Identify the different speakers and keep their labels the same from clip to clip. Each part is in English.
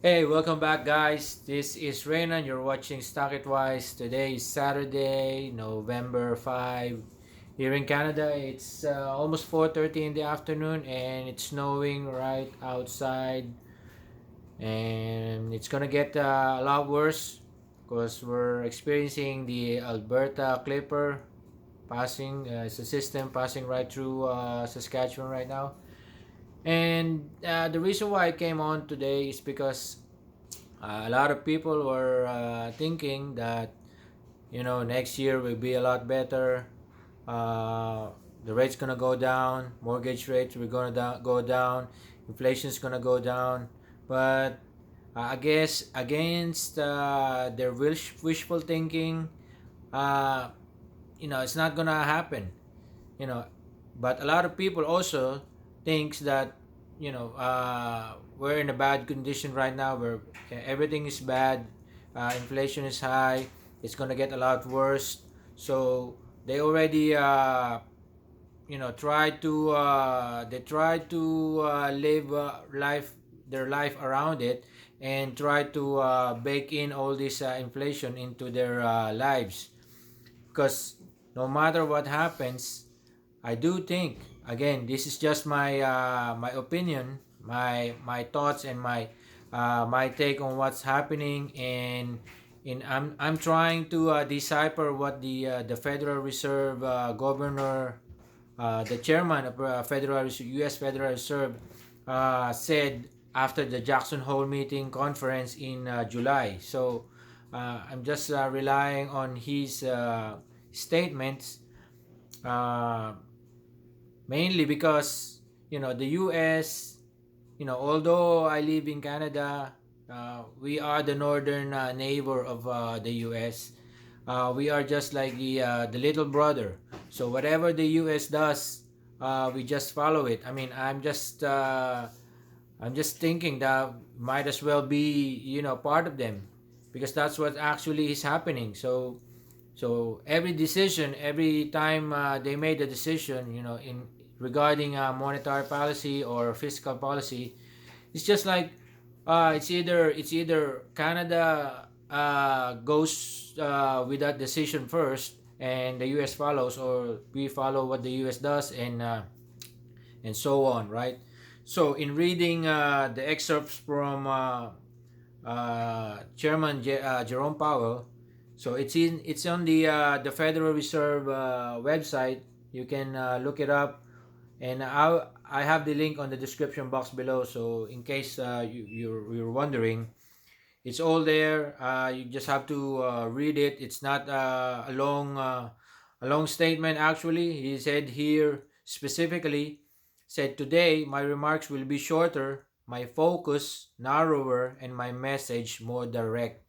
Speaker 1: Hey, welcome back, guys. This is Raynan. You're watching Stock It Wise. Today is Saturday, November 5. Here in Canada, it's almost 4:30 in the afternoon, and it's snowing right outside. And it's gonna get a lot worse because we're experiencing the Alberta Clipper passing. It's a system passing right through Saskatchewan right now. And the reason why I came on today is because a lot of people were thinking that next year will be a lot better. Uh, the rate's gonna go down. Mortgage rates will go down. Inflation's gonna go down. But I guess against their wishful thinking, uh, it's not gonna happen. You know, but a lot of people also thinks that we're in a bad condition right now where everything is bad, inflation is high, it's gonna get a lot worse. So they already try to live their life around it and try to bake in all this inflation into their lives, because no matter what happens, I do think, again, this is just my opinion, my thoughts, and my take on what's happening. And I'm trying to decipher what the Federal Reserve governor, the chairman of U.S. Federal Reserve, said after the Jackson Hole meeting conference in July. So I'm just relying on his statements, uh, mainly because the U.S. Although I live in Canada, we are the northern neighbor of the U.S. We are just like the little brother. So whatever the U.S. does, we just follow it. I mean, I'm just thinking that might as well be part of them, because that's what actually is happening. So every decision, every time they made a decision, in regarding monetary policy or fiscal policy, it's just like it's either Canada goes with that decision first, and the U.S. follows, or we follow what the U.S. does, and so on, right? So in reading the excerpts from Chairman Jerome Powell, so it's on the Federal Reserve website. You can look it up, and I have the link on the description box below. So in case you're wondering, it's all there. You just have to read it. It's not a long statement. Actually, he said here specifically, said, "Today my remarks will be shorter, my focus narrower, and my message more direct."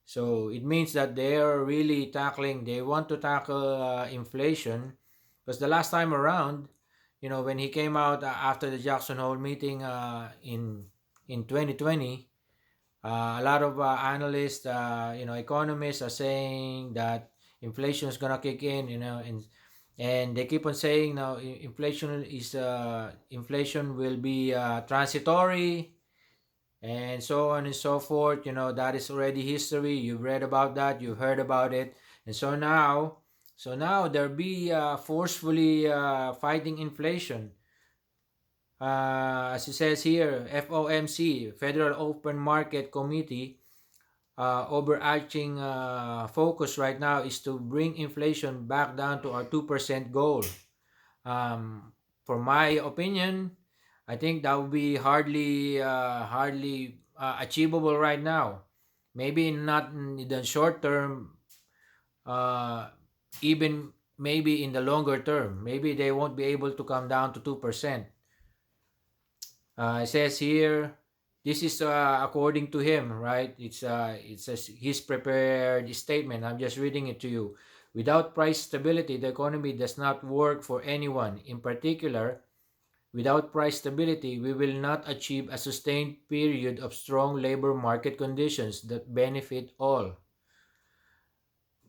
Speaker 1: So it means that they are really tackling. They want to tackle inflation, because the last time around, when he came out after the Jackson Hole meeting in 2020, a lot of analysts, economists are saying that inflation is gonna kick in, and they keep on saying now inflation will be transitory, and so on and so forth. That is already history. You've read about that. You've heard about it, and so now they'll be forcefully fighting inflation. As it says here, FOMC, Federal Open Market Committee, overarching focus right now is to bring inflation back down to our 2% goal. For my opinion, I think that would be hardly achievable right now. Maybe not in the short term, uh, even maybe in the longer term. Maybe they won't be able to come down to 2%. It says here, this is according to him, right? It's his prepared statement. I'm just reading it to you. Without price stability, the economy does not work for anyone. In particular, without price stability, we will not achieve a sustained period of strong labor market conditions that benefit all.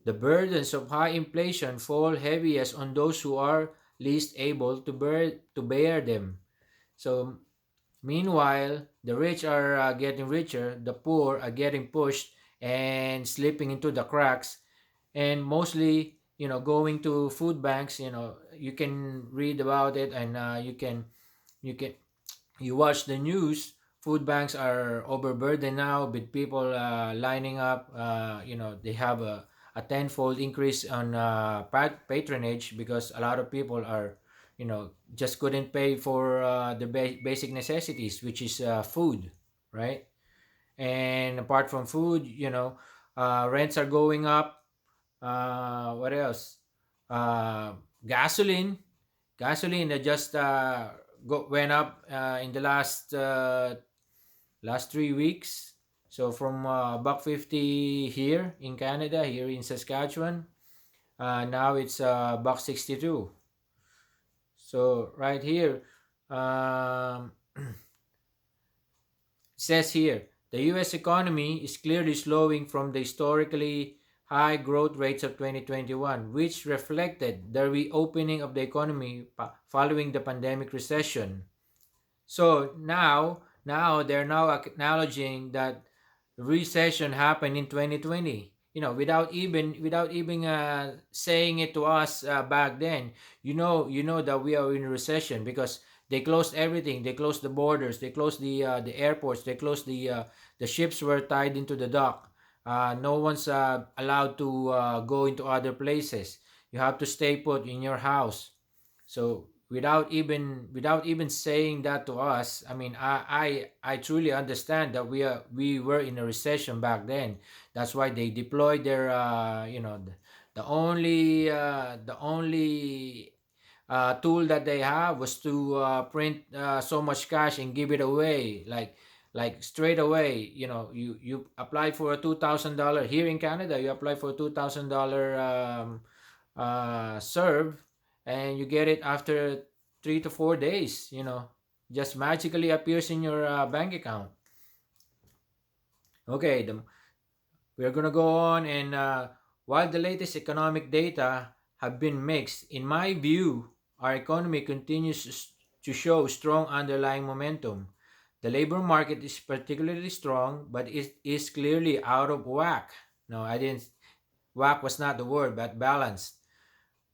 Speaker 1: The burdens of high inflation fall heaviest on those who are least able to bear them. So Meanwhile, the rich are getting richer, the poor are getting pushed and slipping into the cracks, and mostly, going to food banks. You can read about it, and you can you watch the news. Food banks are overburdened now with people lining up. They have a tenfold increase on patronage because a lot of people are, just couldn't pay for the basic necessities, which is food, right? And apart from food, rents are going up. What else? Uh, gasoline. Gasoline just went up in the last 3 weeks. So from buck 50 here in Canada, here in Saskatchewan, now it's buck 62. So right here, um, says here, the U.S. economy is clearly slowing from the historically high growth rates of 2021, which reflected the reopening of the economy following the pandemic recession. So now they're now acknowledging that recession happened in 2020. Without even saying it to us back then. You know that we are in a recession because they closed everything. They closed the borders. They closed the airports. They closed the ships were tied into the dock. No one's allowed to go into other places. You have to stay put in your house. So without even saying that to us, I mean, I truly understand that we were in a recession back then. That's why they deployed their the only tool that they have was to print so much cash and give it away, like straight away. You apply for a $2,000 here in Canada. You apply for a $2,000 serve, and you get it after 3 to 4 days. Just magically appears in your bank account. Okay, we're gonna go on, and while the latest economic data have been mixed, in my view, our economy continues to show strong underlying momentum. The labor market is particularly strong, but it is clearly out of whack. No, I didn't. Whack was not the word, but balanced.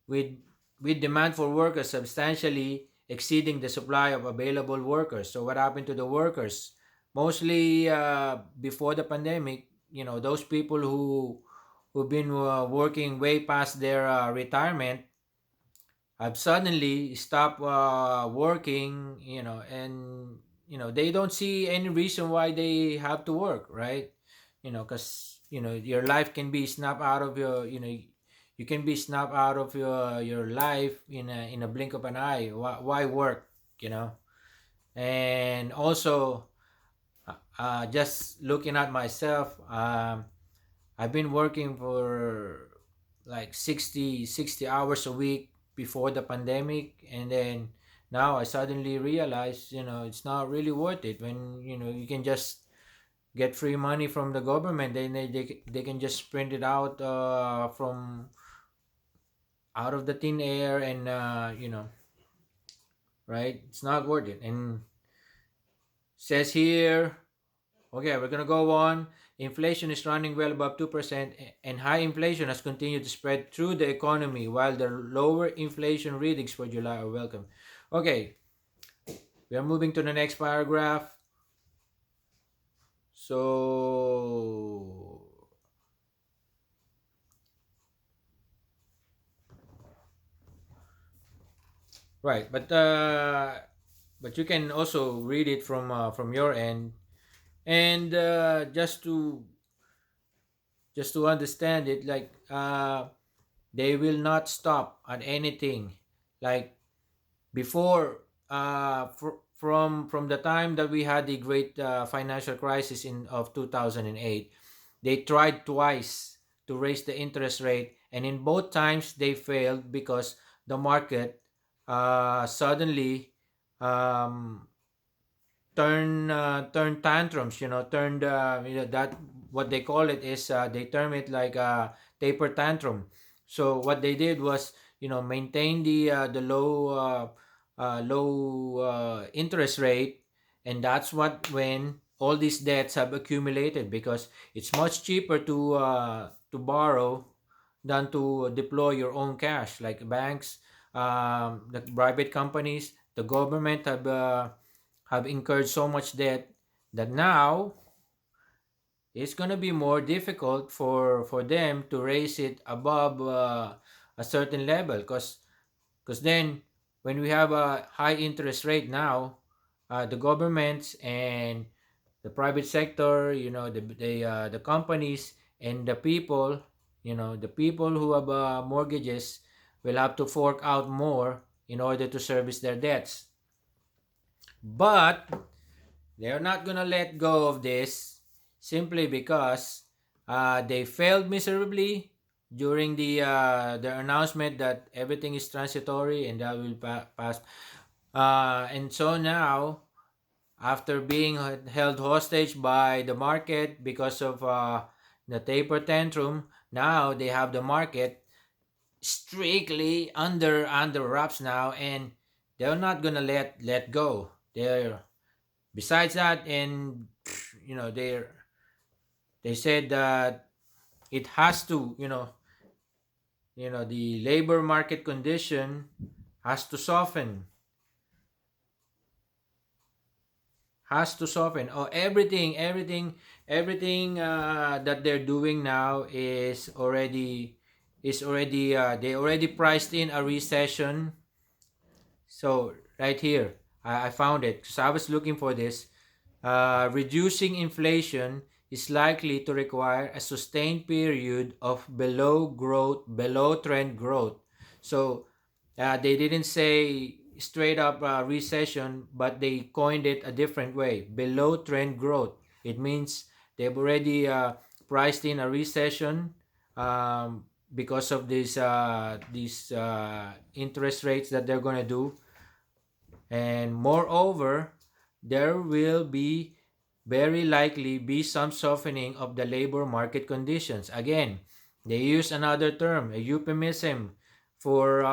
Speaker 1: with with demand for workers substantially exceeding the supply of available workers. So what happened to the workers? Mostly before the pandemic, those people who've been working way past their retirement have suddenly stopped working, and they don't see any reason why they have to work, right? Because your life can be snapped out of you can be snapped out of your life in a blink of an eye. Why work? you know and also, just looking at myself, I've been working for like 60 hours a week before the pandemic, and then now I suddenly realize, it's not really worth it when, you can just get free money from the government. They can just print it out from out of the thin air, and right, it's not worth it. And says here, okay, we're gonna go on. Inflation is running well above 2%, and high inflation has continued to spread through the economy, while the lower inflation readings for July are welcome. Okay, we are moving to the next paragraph. So, right, but you can also read it from your end, and just to understand it, like, they will not stop at anything. Like before, from the time that we had the great financial crisis in of 2008, they tried twice to raise the interest rate, and in both times they failed because the market suddenly um, turn tantrums. Turned that what they call it is, they term it like a taper tantrum. So what they did was, maintain the low interest rate, And that's what when all these debts have accumulated, because it's much cheaper to borrow than to deploy your own cash. Like banks, the private companies, the government have incurred so much debt that now it's going to be more difficult for them to raise it above a certain level, because then when we have a high interest rate now, the governments and the private sector, the companies and the people, the people who have mortgages will have to fork out more in order to service their debts. But they're not gonna let go of this simply because they failed miserably during the announcement that everything is transitory and that will pass. And so now, after being held hostage by the market because of the taper tantrum, now they have the market strictly under wraps now, and they're not gonna let go. They're besides that, and they said that it has to, the labor market condition has to soften, oh, everything that they're doing now is already they already priced in a recession. So right here, I found it because I was looking for this. Reducing inflation is likely to require a sustained period of below trend growth. So they didn't say straight up recession, but they coined it a different way: below trend growth. It means they've already priced in a recession, because of these interest rates that they're gonna do. And moreover, there will be very likely be some softening of the labor market conditions. Again, they use another term, a euphemism for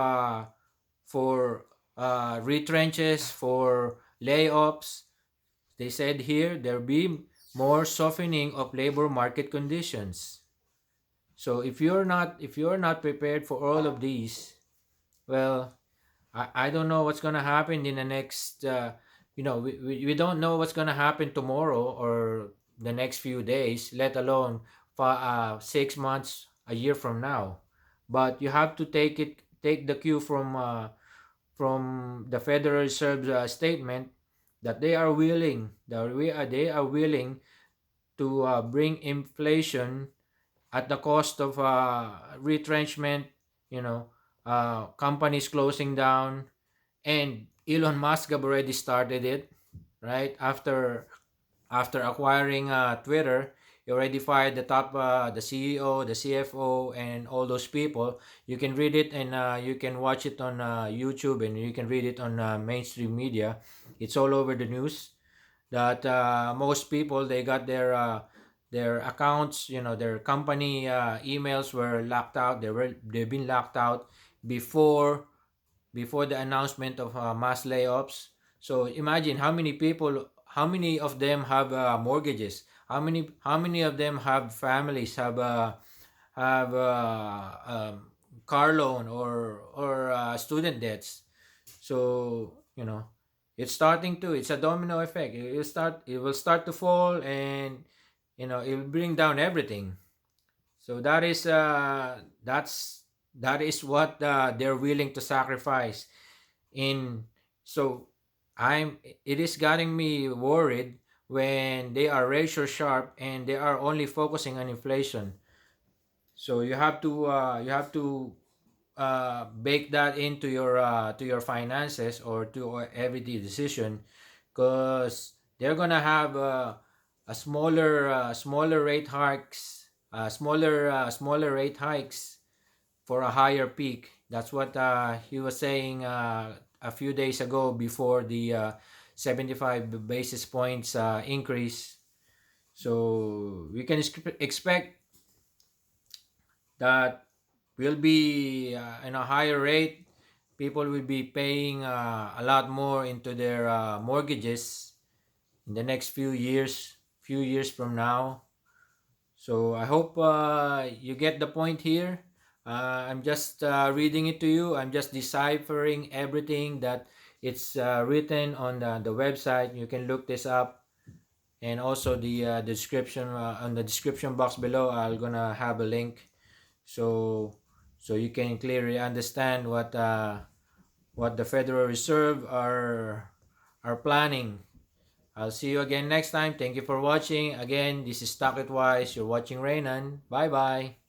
Speaker 1: retrenches, for layoffs. They said here there be more softening of labor market conditions. So if you're not prepared for all of these, well, I don't know what's gonna happen in the next. We don't know what's gonna happen tomorrow or the next few days, let alone 6 months, a year from now. But you have to take the cue from the Federal Reserve's statement that they are willing to bring inflation at the cost of retrenchment, you know, companies closing down, and Elon Musk have already started it, right? After acquiring Twitter, he already fired the CEO, the CFO, and all those people. You can read it, and you can watch it on YouTube, and you can read it on mainstream media. It's all over the news that most people, they got their accounts, their company emails were locked out. They've been locked out before the announcement of mass layoffs. So imagine how many of them have mortgages, how many of them have families, have car loan or student debts. So it's a domino effect. It will start to fall, and it will bring down everything. So that is what they're willing to sacrifice in. So it is getting me worried when they are razor sharp and they are only focusing on inflation. So you have to bake that into your finances or to your everyday decision, because they're gonna have a smaller rate hikes, smaller rate hikes for a higher peak. That's what he was saying a few days ago before the 75 basis points increase. So we can expect that will be in a higher rate. People will be paying a lot more into their mortgages, in the next few years from now. So I hope you get the point here. I'm just reading it to you. I'm just deciphering everything that it's written on the website. You can look this up, and also the description on the description box below. I'm gonna have a link, so you can clearly understand what the Federal Reserve are planning. I'll see you again next time. Thank you for watching. Again, this is Stock It Wise. You're watching Raynan. Bye bye.